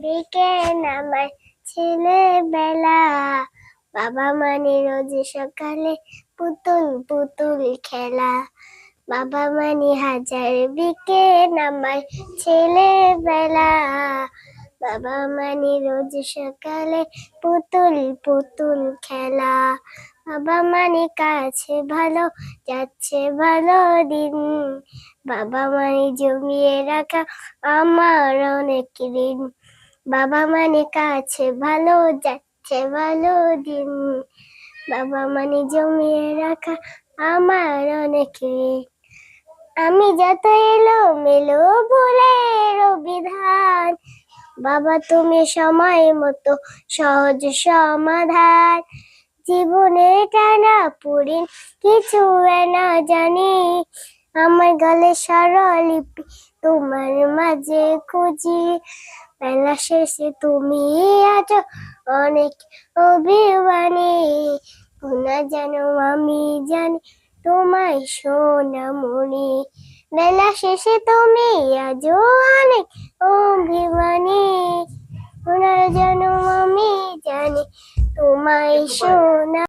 বিকেল আমার ছেলেবেলা, বাবা মানে রোজ সকালে পুতুল পুতুল খেলা। বাবা মানে হাজার বিকেল আমার ছেলেবেলা, বাবা মানে রোজ সকালে পুতুল পুতুল খেলা। বাবা মানে কাছে ভালো যাচ্ছে ভালো দিন, বাবা মানে জমিয়ে রাখা আমার অনেক ঋণ। বাবা মানে কাছে ভালো যাচ্ছে ভালো দিন, বাবা মানে জমিয়ে রাখা আমার অনেক ঋণ। আমি যত এলোমেলো ভুলের বিধান, বাবা তুমি সময় মতো সহজ সমাধান। জীবনে টানা পুরিন কিছু না জানি, আমার গলে স্বরলিপি তোমার মাঝে খুঁজি। বেলা শেষে তুমি আছো অনেক অভিমানী, না জানো আমি জানি তোমায় সোনামণি। বেলা শেষে তুমি আজও অনেক অভিমানী, না জানো আমি জানি তোমায় সোনা।